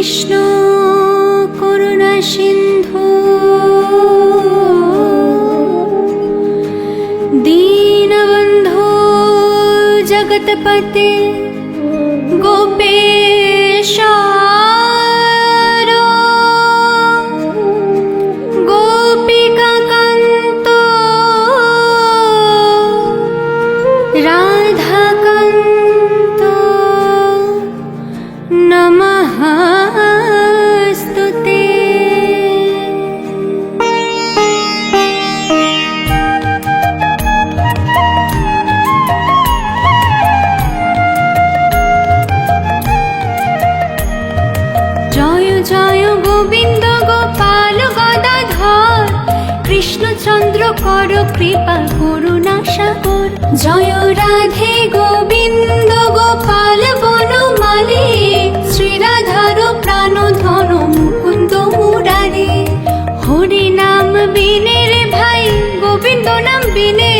কৃষ্ণ করুণা সিন্ধু দীনবন্ধু জগৎপতে গোপেশ গোপিকা কান্ত রাধা কান্ত নমস্তুতে। জয় জয় গোবিন্দ গোপাল গদাধর কৃষ্ণচন্দ্র কর কৃপা করুণা সাগর। জয় রাধে গোবিন্দ গোপাল বনমালী শ্রীরাধার প্রাণ ধন মুকুন্দ মুরারে। হরি নাম বিনে রে ভাই গোবিন্দ নাম বিনে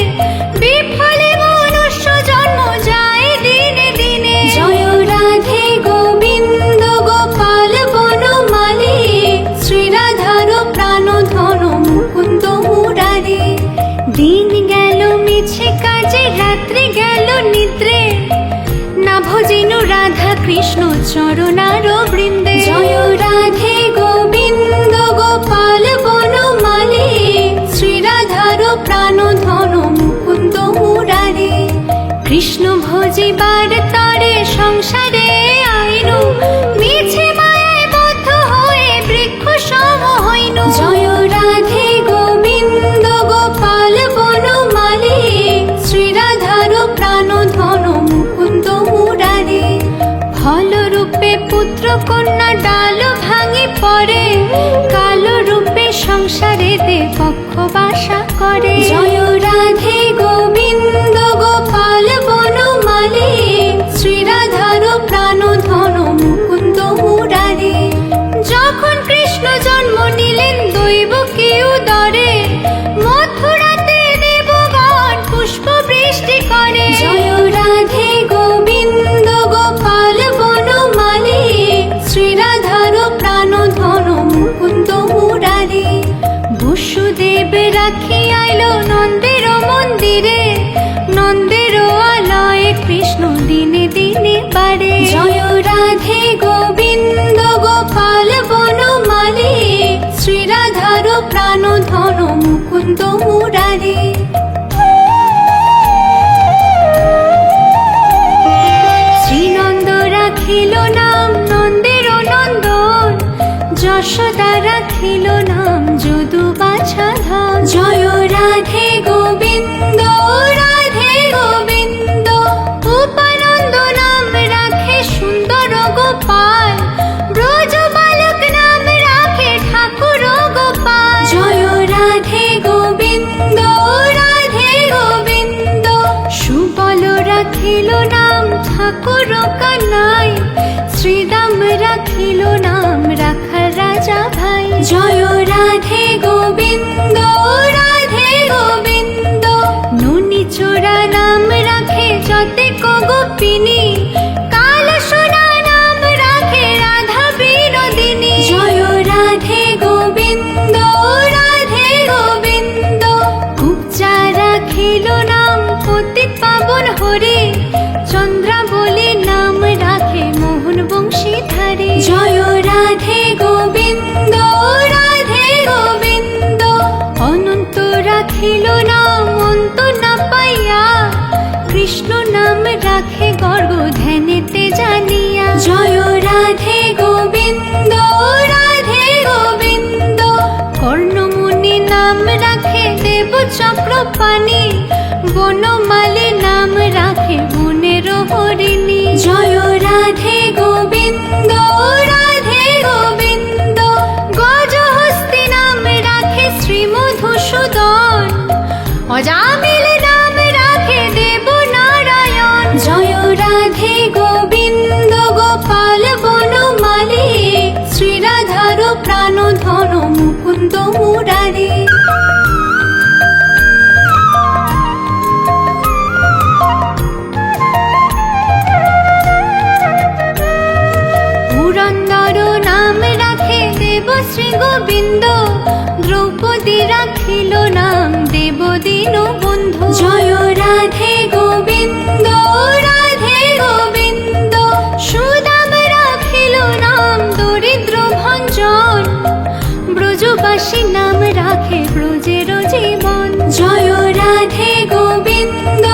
বিফলে মনুষ্য জন্ম যায় দিনে দিনে। জয় রাধে গোবিন্দ গোপাল বনমালী শ্রীরাধার প্রাণ ধন মুকুন্দ মুরারে। দিন গেল মিছে কাজে রাত্রি গেল নিদ্রে না ভজিনু রাধা কৃষ্ণ চরণার বৃন্দে। জয় রাধে গোবিন্দ গোপাল বনমালী শ্রীরাধার প্রাণ ধন মুকুন্দ মুরারে। কৃষ্ণ ভজিবার তরে সংসারে আইনু মিছে মায়ায় বদ্ধ হয়ে বৃক্ষ সম হইনু। জয় রাধে গোবিন্দ গোপাল বনমালী শ্রীরাধার প্রাণ ধন মুকুন্দ মুরারে। ফল রূপে পুত্র কন্যা ডাল ভাঙি পড়ে কালো রূপে সংসারে দে পক্ষ বাসা করে। জয় রাধে গোবিন্দ গোপাল বনমালী শ্রীরাধার প্রাণ ধন মুকুন্দ মুরারে। যখন কৃষ্ণ জন্ম নিলেন দৈব কেউ দরে মথুরাতে দেবগণ পুষ্প বৃষ্টি করে। জয় রাধে গোবিন্দ গোপাল বনমালী শ্রীরাধার প্রাণ ধন মুকুন্দ মুরারে। বসুদেব রাখি আইল নন্দের মন্দিরে নন্দের আলয়ে কৃষ্ণ দিনে দিনে বাড়ে। জয় রাধে গোবিন্দ গোপাল বনমালী শ্রীরাধার প্রাণ ধন মুকুন্দ মুরারে। শ্রীনন্দ রাখিল নাম নন্দের নন্দন যশোদা রাখিল নাম যদু বাছা ধন। জয় রাধে গোবিন্দ রাধে গোবিন্দ উপানন্দ নাম রাখে সুন্দর গোপাল ব্রজ বালক নাম রাখে ঠাকুর গোপাল। জয় রাধে গোবিন্দ রাধে গোবিন্দ সুবল রাখিল নাম ঠাকুর কানাই শ্রীরাম রাখিল নাম রাখার রাজা ভাই। জয় রাধে গোবিন্দ রাধে গোবিন্দ ননি চোরা নাম রাখে যতে গোপিনী কাল সোনা নাম রাখে রাধা বিনোদিনী। জয় রাধে গোবিন্দ রাধে গোবিন্দ কুবজা রাখিল নাম পতিত পাবন হরে চন্দ্রাবলী নাম রাখে মোহন বংশীধারে। জয় রাধে গোবিন্দ রাধে গোবিন্দ অনন্ত রাখিল নাম অন্ত না পাইয়া কৃষ্ণ নাম রাখে গর্গ ধ্যানেতে জানিয়া। জয় রাধে গোবিন্দ রাধে গোবিন্দ কর্ণমুনি নাম রাখে দেব চক্রপাণি বনমালী নাম রাখে বনের হরিণী। জয় রাধে গোবিন্দ রাধে গোবিন্দ গজহস্তি নাম রাখে শ্রীমধুসূদন অজামিল নাম রাখে দেব নারায়ণ। জয় রাধে গোবিন্দ গোপাল বনমালী শ্রীরাধার প্রাণ ধন মুকুন্দ মুরারে। পুরন্দর নাম গোবিন্দ, দ্রৌপদী রাখিল নাম দেব দীন বন্ধু। জয় রাধে গোবিন্দ, রাধে গোবিন্দ, সুদাম রাখিল নাম দরিদ্র ভঞ্জন, ব্রজবাসী নাম রাখে ব্রজের জীবন। জয় রাধে গোবিন্দ,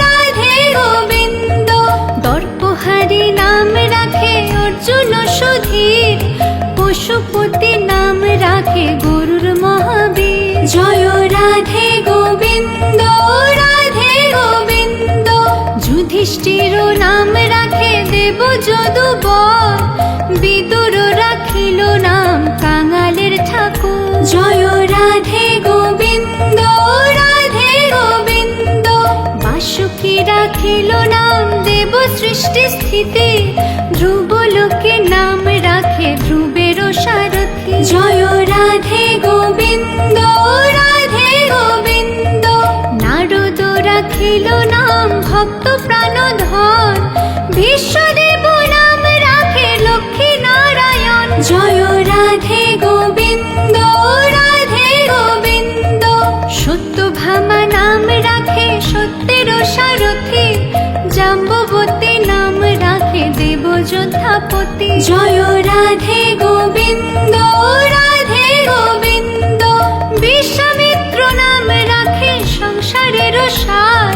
রাধে গোবিন্দ, দর্পহারি নাম রাখে অর্জুন সুধীর, পশুপতি নাম রাখে গরুর মহাবীর। জয় রাধে গোবিন্দ, রাধে গোবিন্দ, যুধিষ্ঠির নাম রাখে দেব যদুবর, বিদুর রাখিল নাম কাঙালের ঠাকুর। জয় রাধে গোবিন্দ, রাধে গোবিন্দ, বাসুকী রাখিল নাম দেব সৃষ্টি স্থিতি, ধ্রুবলোকে নাম রাখে ধ্রুবের সারথি। জয় রাধে গোবিন্দ, রাধে গোবিন্দ, নারদ রাখিল নাম ভক্ত প্রাণধন, বিশ্বদেব নাম রাখে লক্ষ্মী নারায়ণ। জয় রাধে গোবিন্দ, রাধে গোবিন্দ, সত্যভামা নাম রাখে সত্যের সারথি, জাম্ববতী নাম রাখে দেব যোদ্ধাপতি। জয় রাধে গোবিন্দ, রাধে গোবিন্দ, বিশ্বামিত্র নাম রাখে সংসারের সার,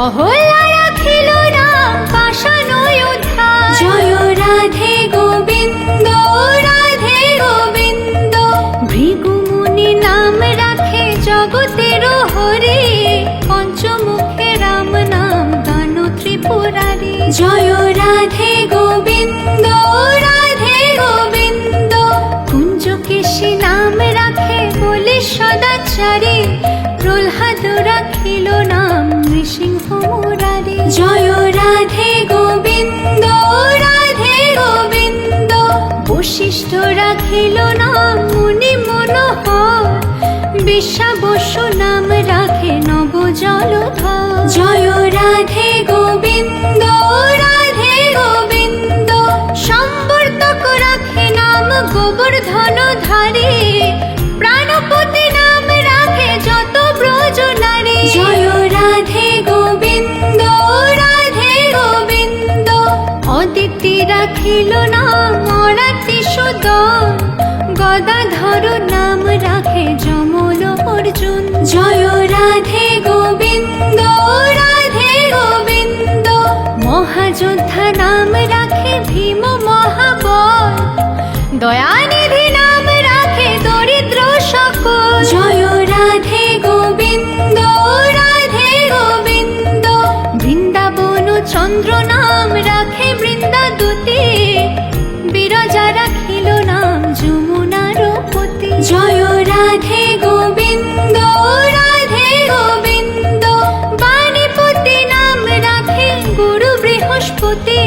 অহল্যা রাখিল নাম পাষাণ উদ্ধার। জয় রাধে গোবিন্দ, রাধে গোবিন্দ, ভৃগুমুনি নাম রাখে জগতের হরি, পঞ্চমুখে রাম নাম গান ত্রিপুরারি। জয় রাধে গোবিন্দ, রাধে গোবিন্দ, কুঞ্জকেশী নাম রাখে বলে সদাচারী, প্রহ্লাদ রাখিল নাম নৃসিংহ মুরারি। জয় রাধে গোবিন্দ, রাধে গোবিন্দ, বশিষ্ঠ রাখিল নাম মুনি মনোহর, বিশ্বাবসু নাম রাখে নব জলধর। জয় রাধে গোবিন্দ, রাধে গোবিন্দ, সম্বর্ধক রাখে নাম গোবর্ধনধারী, প্রাণপতি নাম রাখে যত ব্রজ নারী। জয় রাধে গোবিন্দ, রাধে গোবিন্দ, অদিতি রাখিল নাম অরাতি সুদন, গদাধর নাম রাখে যমল অর্জুন। জয় রাধে গোবিন্দ, রাধে গোবিন্দ, মহাযোদ্ধা নাম রাখে ভীম মহাবল, দয়ানিধি নাম রাখে দরিদ্র সকল। জয় রাধে গোবিন্দ, রাধে গোবিন্দ, বৃন্দাবন চন্দ্র নাম রাখে বৃন্দাদূতি, বিরজা রাখিল নাম যমুনার পতি। জয় রাধে গোবিন্দ, রাধে গোবিন্দ, বাণীপতি নাম রাখে গুরু বৃহস্পতি,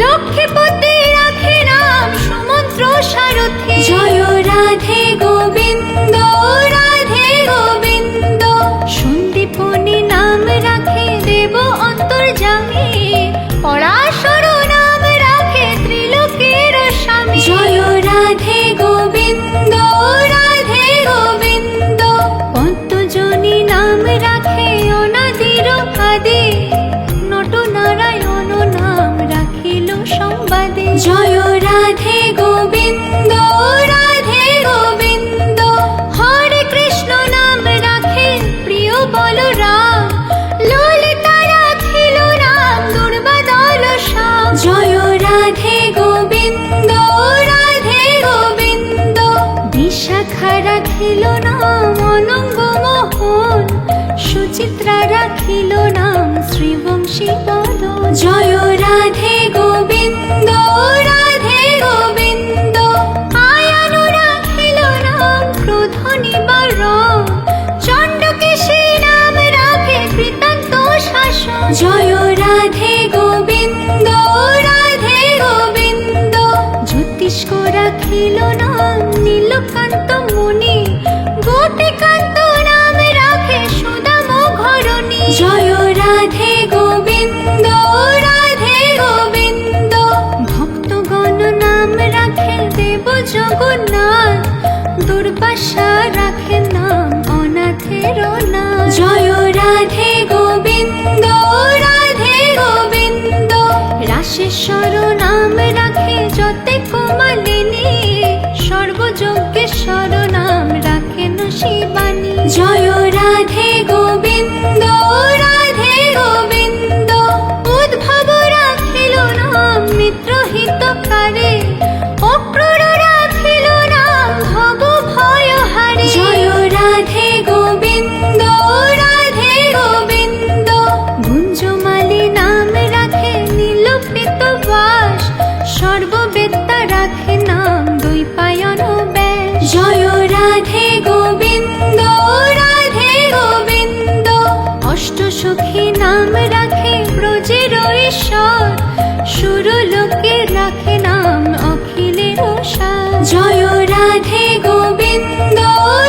লক্ষ্মীপতি রাখে নাম সুমন্ত্র সারথি। জয় রাধে গোবিন্দ, রাধে গোবিন্দ, সন্দীপনী নাম রাখে দেব অন্তর্যামী, পরাশর নাম রাখে ত্রিলোকের স্বামী। জয় রাধে গোবিন্দ, রাধে গোবিন্দ, পদ্মজনী নাম রাখে অনাদির আদি, নটনারায়ণ নাম রাখিল সংবাদে। জয় রাধে গোবিন্দ, রাধে গোবিন্দ, হরে কৃষ্ণ নাম রাখে প্রিয় বলরাম, ললিতা রাখিল নাম দুর্বাদল শ্যাম। জয় রাধে গোবিন্দ, রাধে গোবিন্দ, বিশাখা রাখিল নাম অনঙ্গ মোহন, সুচিত্রা রাখিল নাম শ্রীবংশী পদ। জয় রাধে গোবিন্দ, রাধে গোবিন্দ, আয়ানু রাখিল নাম ক্রোধ নিবারণ, চণ্ডকেশী নাম রাখে কৃতান্ত শাসন। জয় রাধে গোবিন্দ, রাধে গোবিন্দ, জ্যোতিষ্ক রাখিল নাম নীলকান্ত মুনি, গোপীকান্ত নাম রাখে সুদাম ঘরণী। জয় রাধে গোবিন্দ, রাধে অশেশ্বর নাম রাখে যতে কোমালিনী, সর্বযজ্ঞেশ্বর নাম রাখেন শিবানী। জয় রাধে গোবিন্দ রাধে গোবিন্দ, উদ্ভব রাখিল নাম মিত্রহিতকারে, অক্রূর রাখিল নাম ভব ভয়হারে। জয় রাধে গোবিন্দ রাধে গোবিন্দ, গুঞ্জমালি নাম রাখে নীলকৃত বাস, সর্ববেত্তা রাখে নাম দ্বৈপায়ন ব্যাস। জয় রাধে গোবিন্দ রাধে গোবিন্দ, অষ্টসখী নাম রাখে ব্রজের ঈশ্বর, সুরলোকে রাখে নাম অখিলের সার। জয় রাধে গোবিন্দ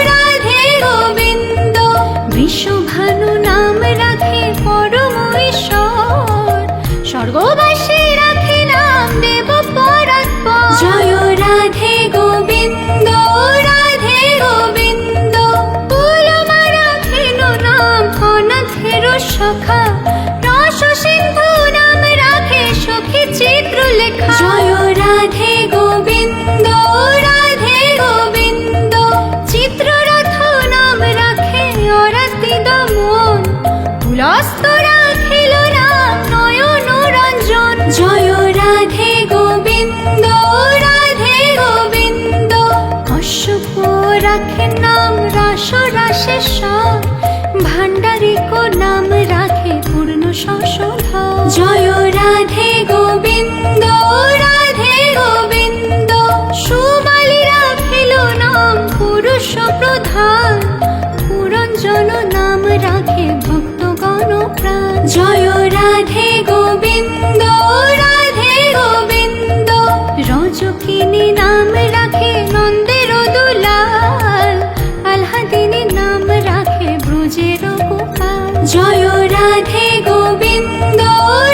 রাধে গোবিন্দ, বৃষভানু নাম রাখে পরম ঈশ্বর, স্বর্গবাসী রাখে নাম দেব পরাৎপর। জয় রাধে গোবিন্দ রাধে গোবিন্দ, পুলমা রাখেন নাম অনাথের সখা, রস সিন্ধু নাম রাখে সখী চিত্রলেখা। জয় রাধে গোবিন্দ রাধে গোবিন্দ, চিত্ররথ নাম রাখে অরাতি দমন, পুলস্ত রাখিল নাম নয়ন রঞ্জন। জয় রাধে গোবিন্দ রাধে গোবিন্দ, কশ্যপ রাখে নাম রাস রাশেশ্বর, ভাণ্ডারিক নাম রাখে পূর্ণ সংশোধন। জয় রাধে গোবিন্দ রাধে গোবিন্দ, সুমালি রাখিল নাম পুরুষ প্রধান, পুরঞ্জন নাম রাখে ভক্তগণ প্রাণ। জয় রাধে গোবিন্দ রাধে গোবিন্দ, রজকিনী নাম রাখে নন্দের দুলাল, আহ্লাদিনী নাম রাখে ব্রজের গোপাল। জয় রাধে গোবিন্দ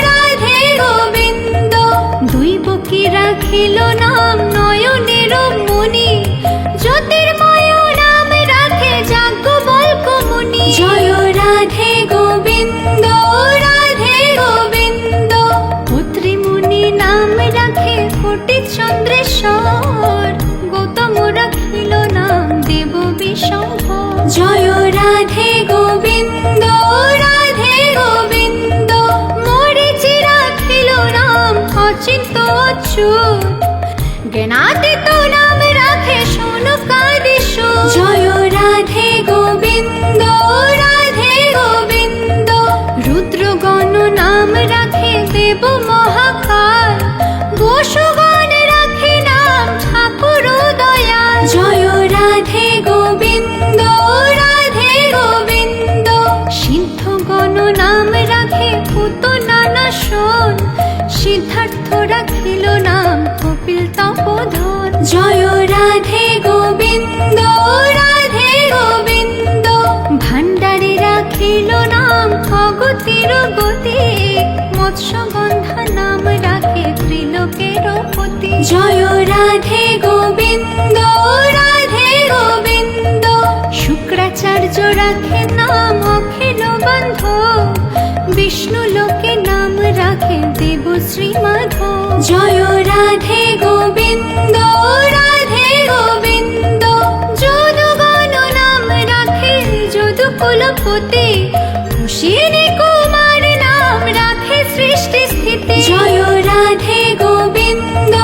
রাধে গোবিন্দ, দৈবকী রাখিল নাম নয়নের মণি, জ্যোতির্ময় নাম রাখে যাজ্ঞবল্ক্য মুনি। জয় রাধে গোবিন্দ রাধে গোবিন্দ, পুত্রীমুনি নাম রাখে কোটি চন্দ্রেশ্বর, গৌতম রাখিল নাম দেব বিশম্ভর। জয় রাধে গোবিন্দ রাধে গোবিন্দ, মরীচি রাখিল নাম অচিন্ত অচ্যুত, জ্ঞানাতীত নাম রাখে শৌনকাদিসুত। জয় রাধে গোবিন্দ রাধে গোবিন্দ, রুদ্রগণ নাম রাখে দেব মহাকাল, বসুগণ রাখে নাম ঠাকুর দয়াল। জয় রাধে গোবিন্দ রাধে গোবিন্দ, সিদ্ধগণ নাম রাখে পুতনা নাশন, সিদ্ধার্থ রাখিল নাম কপিল তপোধন। জয় রাধে গোবিন্দ রাধে গোবিন্দ, ভাণ্ডারে রাখিল নাম অগতির গতি, মৎস্যগন্ধা নাম রাখে ত্রিলোকের পতি। জয় রাধে গোবিন্দ রাধে গোবিন্দ, শুক্রাচার্য রাখে নাম অখিল বান্ধব, বিষ্ণু লোকে নাম রাখে দেব শ্রীমাধব। জয় রাধে গোবিন্দ রাধে গোবিন্দ, যদুগণ নাম রাখে যদুকুলপতি, অশ্বিনী কুমার নাম রাখে সৃষ্টি স্থিতি। জয় রাধে গোবিন্দ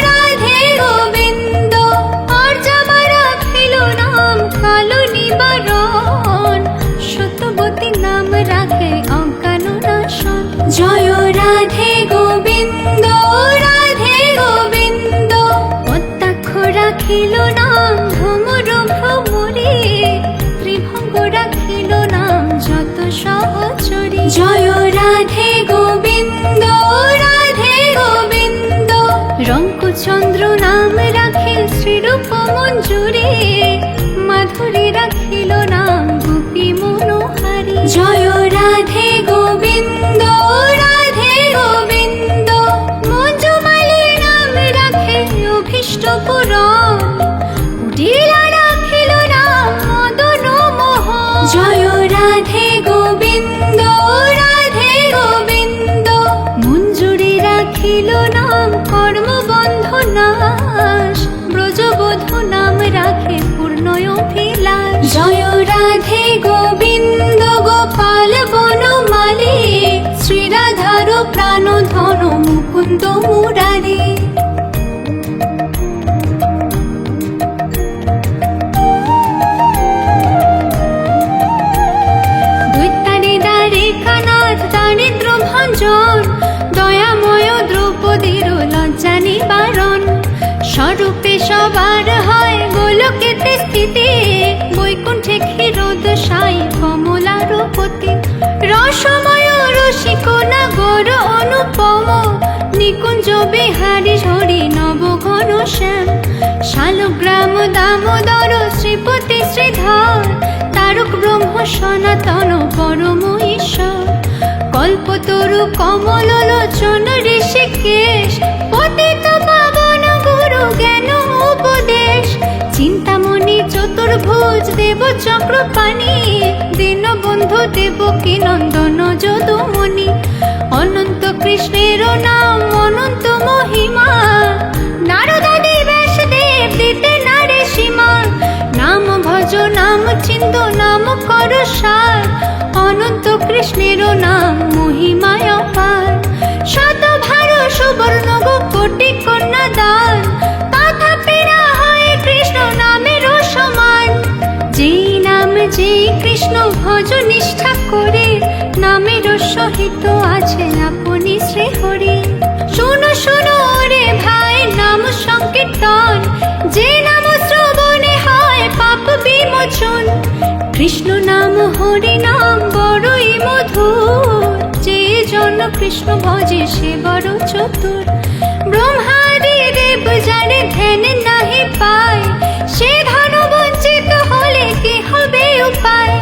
রাধে গোবিন্দ, অর্যামা রাখিল নাম কালো নিবারণ, সত্যবতী নাম রাখে অজ্ঞান নাশন। জয় রাধে গোবিন্দ রাধে গোবিন্দ, পদ্মাক্ষ রাখিল নাম ভ্রমর ভ্রমরে, ত্রিভঙ্গ রাখিল নাম যত সহচরী। জয় রাধে গোবিন্দ রাধে গোবিন্দ, রঙ্কচন্দ্র নাম রাখে শ্রীরূপ মঞ্জুরে, মাধুরী রাখিল নাম গোপী মনোহারী। জয় রাধে গোবিন্দ রাধে গোবিন্দ, মঞ্জুমালী নাম রাখে অভীষ্ট পুরন, কুটিলা রাখিল নাম মদন মোহন। জয় রাধে গোবিন্দ রাধে গোবিন্দ, মঞ্জুরি রাখি দিল নাম কর্মবন্ধ নাশ, ব্রজবধূ নাম রাখে পূর্ণ অভিলাষ। জয় রাধে গোবিন্দ গোপাল বনমালী, শ্রীরাধার প্রাণ ধন মুকুন্দ মুরারি। দারিদ্র ভঞ্জন দয়াময় দ্রৌপদীর লজ্জা নিবারণ, স্বরূপে সবার হয় গোলকেতে স্থিতি, বৈকুণ্ঠে ক্ষীরোদশায়ী কমলারূপতি। রসময় রসিক নাগর অনুপম, নিকুঞ্জ বিহারী হরি নব ঘন শ্যাম। শালগ্রাম দামোদর শ্রীপতি শ্রীধর, তারক ব্রহ্ম সনাতন পরম ঈশ্বর। কল্পতরু কমল লোচন ঋষিকেশ, পতিত পাবন গুরু জ্ঞান উপদেশ। চিন্তামণি চতুর্ভুজ দেব চক্রপাণি, দীনবন্ধু দেবকী নন্দন যদুমণি। অনন্ত কৃষ্ণের নাম অনন্ত মহিমা, নারদাদি ব্যাসদেব দিতে নারে সীমা। নাম ভজ নাম চিন্ত নাম কর সার, অনন্ত কৃষ্ণের নাম মহিমায় অপার। শতভার সুবর্ণ কোটি কন্যা দান, তথাপি না হয় কৃষ্ণ নামের সমান। যেই নাম যেই কৃষ্ণ ভজ নিষ্ঠা করে, নামের সহিত আছে আপনি শ্রী হরি। শোনো শোনো রে ভাই নাম সংকীর্তন, যে নাম শ্রবণে হয় পাপ বিমোচন। কৃষ্ণ নাম হরি নাম বড়ই মধুর, যে জন কৃষ্ণ ভজে সে বড় চতুর। ব্রহ্মাদি দেব যারে ধ্যান নাহি পায়, সে ধন বঞ্চিত হলে কি হবে উপায়।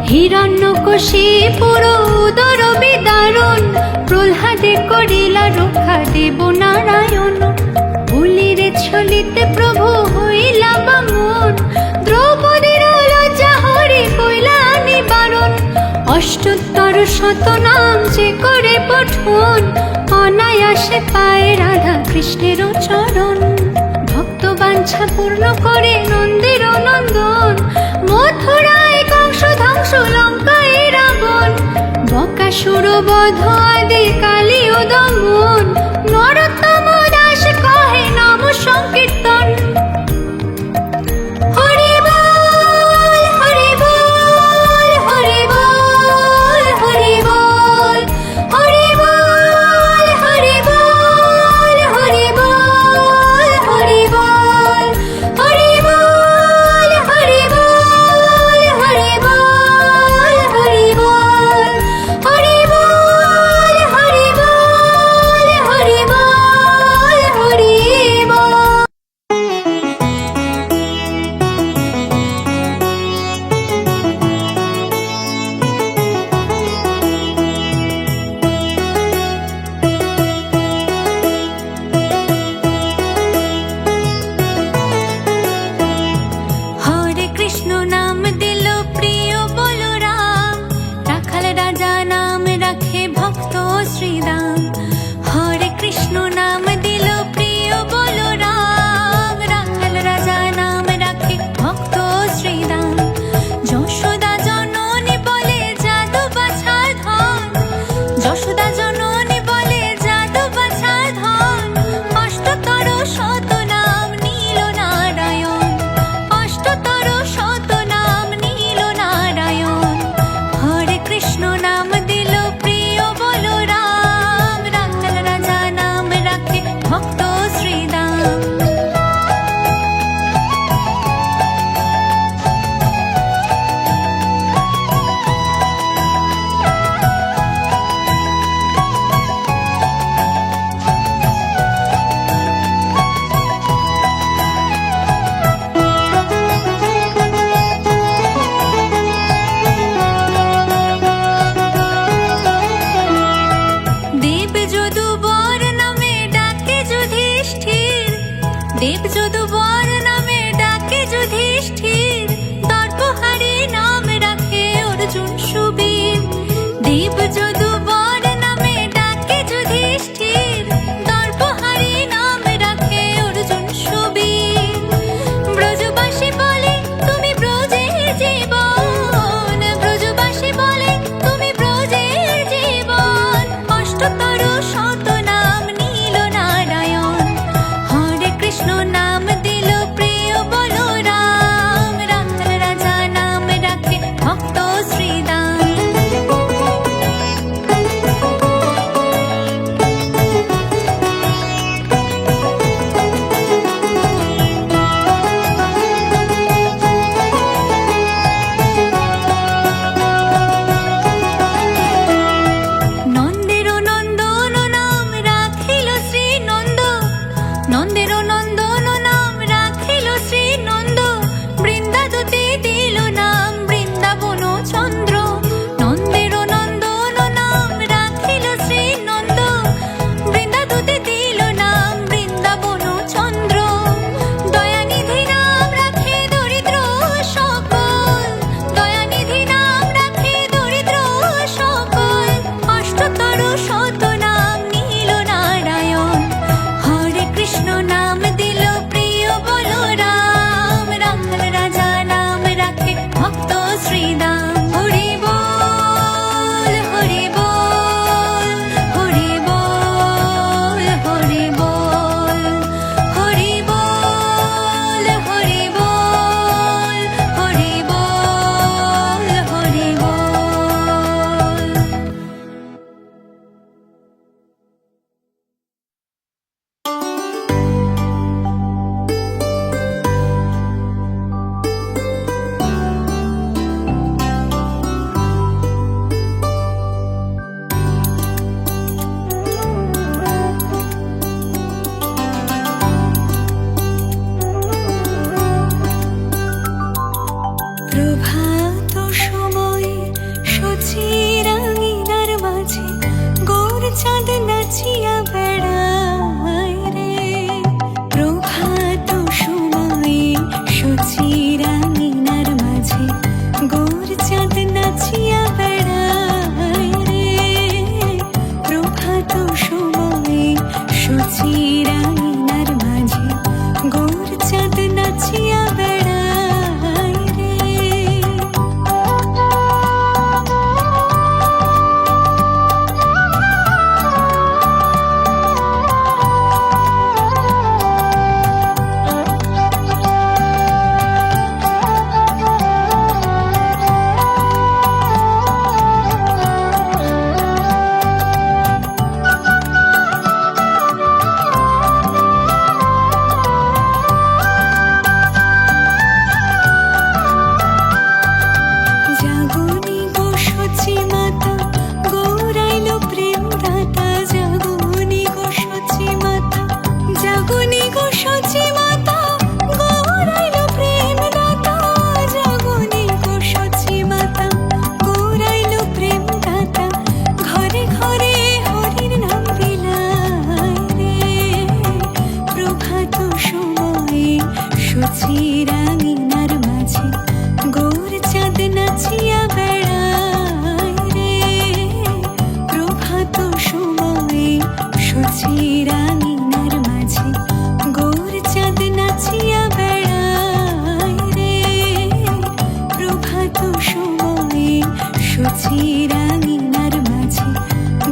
হিরণ্যকশিপুর উদর বিদারণ, প্রহ্লাদে করিলা রক্ষা দেব নারায়ণ। ভুলিরে ছলিতে প্রভু হইলা বামন, দ্রৌপদীর লজ্জা হরি কইলা নিবারণ। অষ্টোত্তর শত নাম যে করে পঠন, অনায়াসে পায় রাধা কৃষ্ণের চরণ। ভক্ত বাঞ্ছা পূর্ণ করে নন্দের নন্দন, মথুরায় কংস ধ্বংস লঙ্কায় রাবণ। বকাসুর বধ আদি কালী ও দমন, নরোত্তম দাস কহে নাম সংকীর্তন। হরি বল হরি বল হরি বল হরি বল, হরি বল হরি বল হরি বল হরি বল, হরি বল হরি বল হরি বল হরি বল, হরি বল হরি বল হরি বল হরি বল। হরে কৃষ্ণ নাম দিল প্রিয় বলরাম, রাখাল রাজা নাম রাখে ভক্ত শ্রীরাম। হরে কৃষ্ণ নাম দিল প্রিয় বলরাম, রাখাল রাজা নাম রাখে ভক্ত শ্রীরাম। যশোদা জননী বলে জাদু বাছা ধন, যশোদা জননী বলে জাদু বাছা ধন। অষ্টতর শত নাম নীল নারায়ণ, অষ্টতর শত নাম নীল নারায়ণ। হরে কৃষ্ণ নাম দিল প্রিয় বলরাম, রাখাল রাজা নাম রাখে ভক্ত শ্রীরাম। দেব যদু বর নামে ডাকে যুধিষ্ঠির, দেব যদু বর নামে ডাকে যুধিষ্ঠির। দর্পহারি নাম রাখে অর্জুন সুবীর, দেব যদু বর নামে ডাকে যুধিষ্ঠির। সচি রাঙিনার মাঝে গৌর চাঁদ নাচিয়া বেড়ায় রে প্রভাত সময়ে সচি রাঙিনার মাঝে গৌর চাঁদ নাচিয়া বেড়ায় রে প্রভাত সময়ে সচি রাঙিনার মাঝে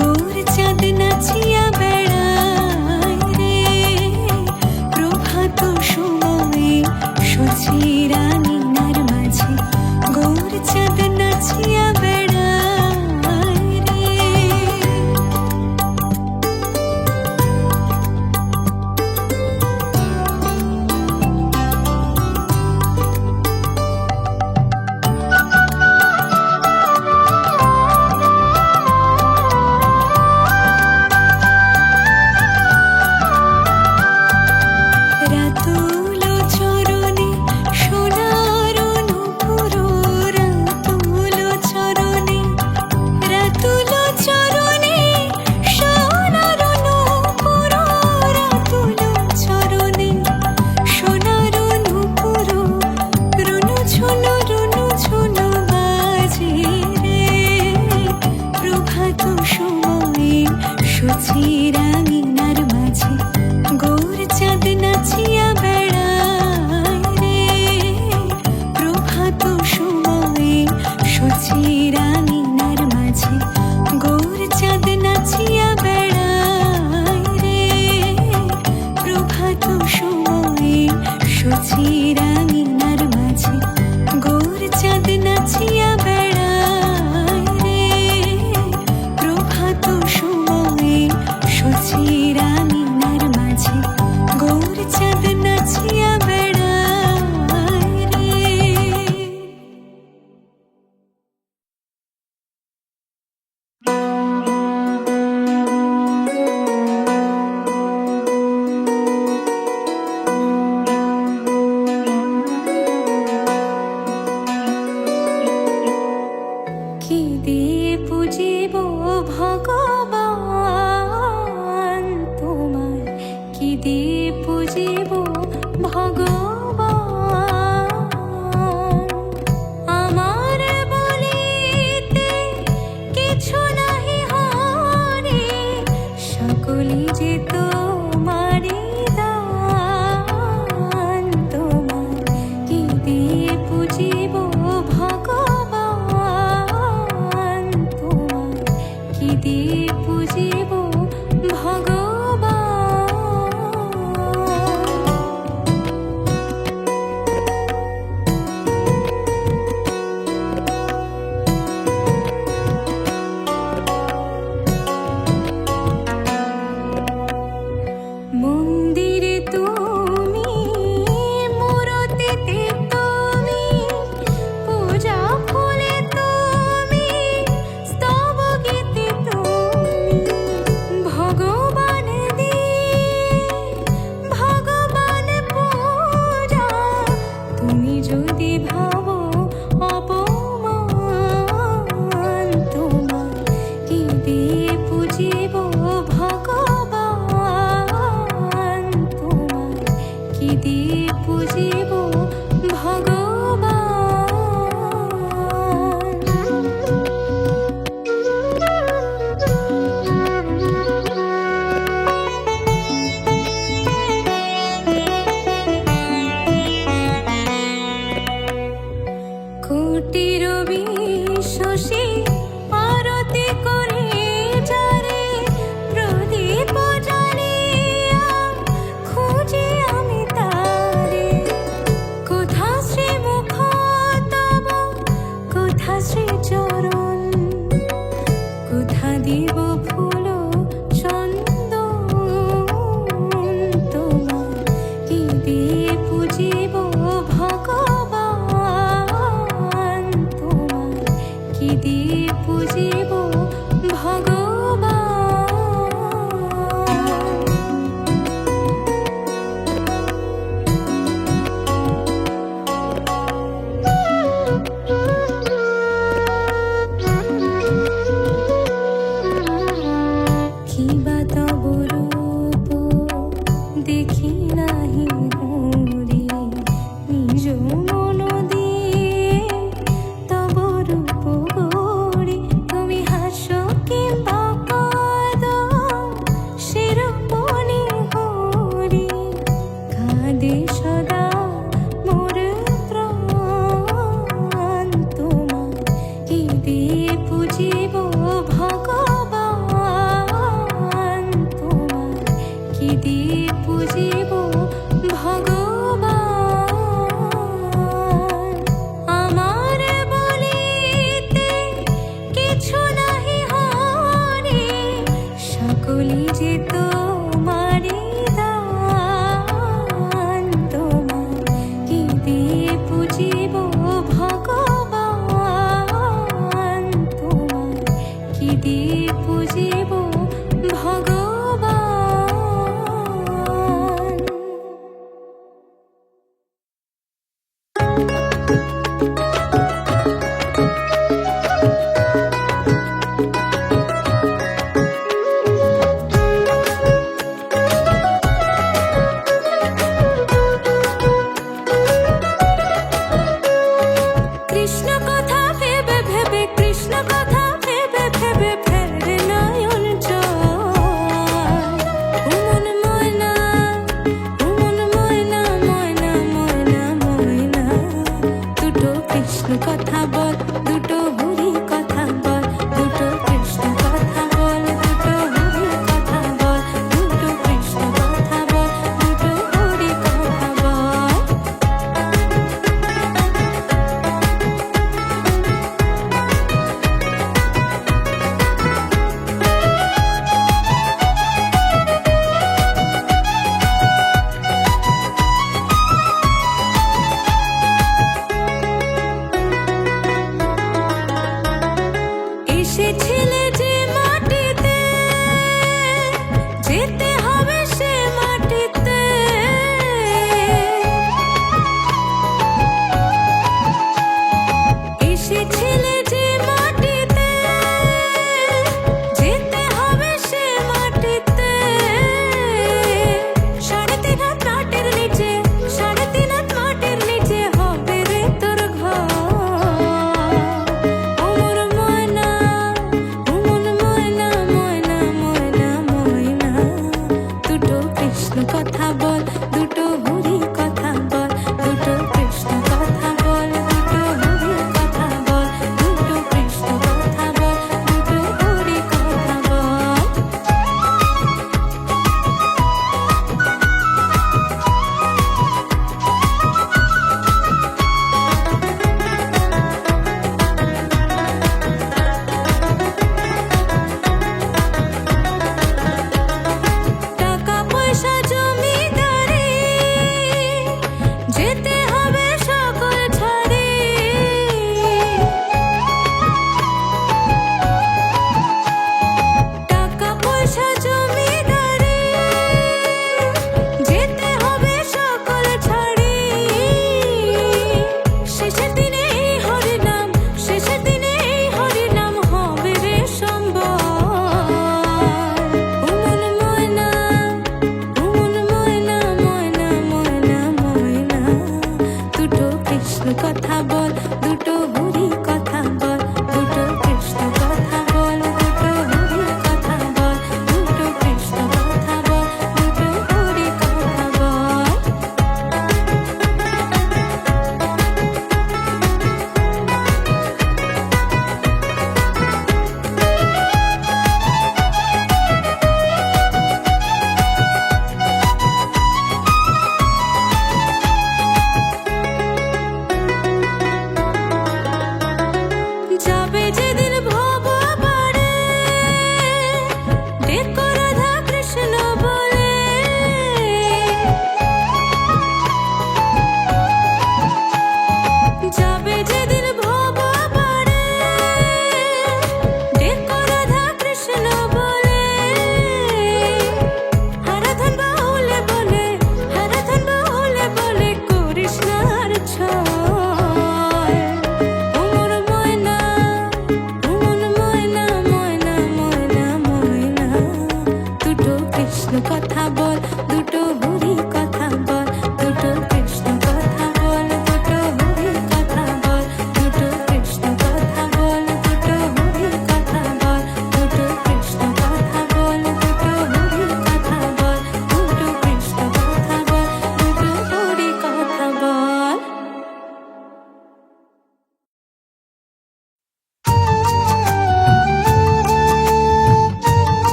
গৌর চাঁদ নাচিয়া বেড়ায় রে প্রভাত সময়ে সচি রাঙিনার মাঝে গৌর চাঁদ নাচিয়া বেড়ায় রে। রাতুল চরণে সোনার নূপুর, রাতুল চরণে রাতুল চরণে সোনার নূপুর, রাতুল চরণে সোনার নূপুর, রুনু ঝুনু বাজে রে প্রভাত সময়ে সচি রাঙিনার মাঝে গৌর চাঁদ নাচিয়া বেড়ায় রে প্রভাত সময়ে সচি রাঙিনার মাঝে গৌর চাঁদ নাচিয়া বেড়ায় রে প্রভাত সময়ে সচি রাঙিনার মাঝে গৌর চাঁদ নাচিয়া বেড়ায় রে প্রভাত সময়ে সচি রাঙিনার মাঝে গৌর চাঁদ নাচিয়া বেড়ায় রে। কি দিয়ে পুজিব ভগবান তোমার, কি দিয়ে পুজিব ভগবান আমার বলিতে কিছু নাহি হরে, সকলি যে তোমারি দান তোমার, কি দিয়ে পুজিব ভগবান তোমার, কি দিয়ে পুজিব ভগবান। মন্দিরে তুমি, মূরতিতে তুমি, পূজা ফুলে তুমি, স্তব গীতে তুমি, ভগবান দিয়ে ভগবান পূজা, তুমি যদি ভাবো অপমান তোমার, কি দিয়ে পুজিব ভগবান তোমার, কি দিয়ে পুজিব ভগবান। কোটির বিশ্বসী আরতি করে যারে প্রদীপ জ্বালিয়া খুঁজি আমি তারে, কোথা শ্রীমুখ তব, কোথা শ্রীচরণ, কোথা দিব ফুল চন্দন তোমার, কি দিয়ে পুজিব ভগবান তোমার, কি দিয়ে পুজিব ভগবান। দেখি নাহি হরি দিয়ে পুজিব ভগবান। আমার বলিতে কিছু নাহি হরি, সকলি যে তোমারি দান। তোমার কি দিয়ে পুজিব ভগবান, তোমার কি দিয়ে পুজিব ভগবান। কৃষ্ণ কথা ভেবে ভেবে, কৃষ্ণ কথা ভেবে ভেবে ফেরে নয়ন জল। উমন ময়না, উমন ময়না, ময়না ময়না ময়না, দুটো কৃষ্ণ কথা বল, দুটো হরি কথা বল, দুটো কৃষ্ণ কথা বল, দুটো হরি কথা বল, দুটো কৃষ্ণ কথা বল, দুটো হরি কথা বল। এসেছিলে যে মাটিতে, যেতে হবে সে মাটিতে। এসেছিলে যে মাটিতে, যেতে হবে সে মাটিতে। 3.5 হাত মাটির নিচে, 3.5 হাত মাটির নিচে হবে রে তোর ঘর। ওমর ময়না, উমন ময়না, ময়না ময়না ময়না, দুটো কৃষ্ণ কথা বল, দুটো হরি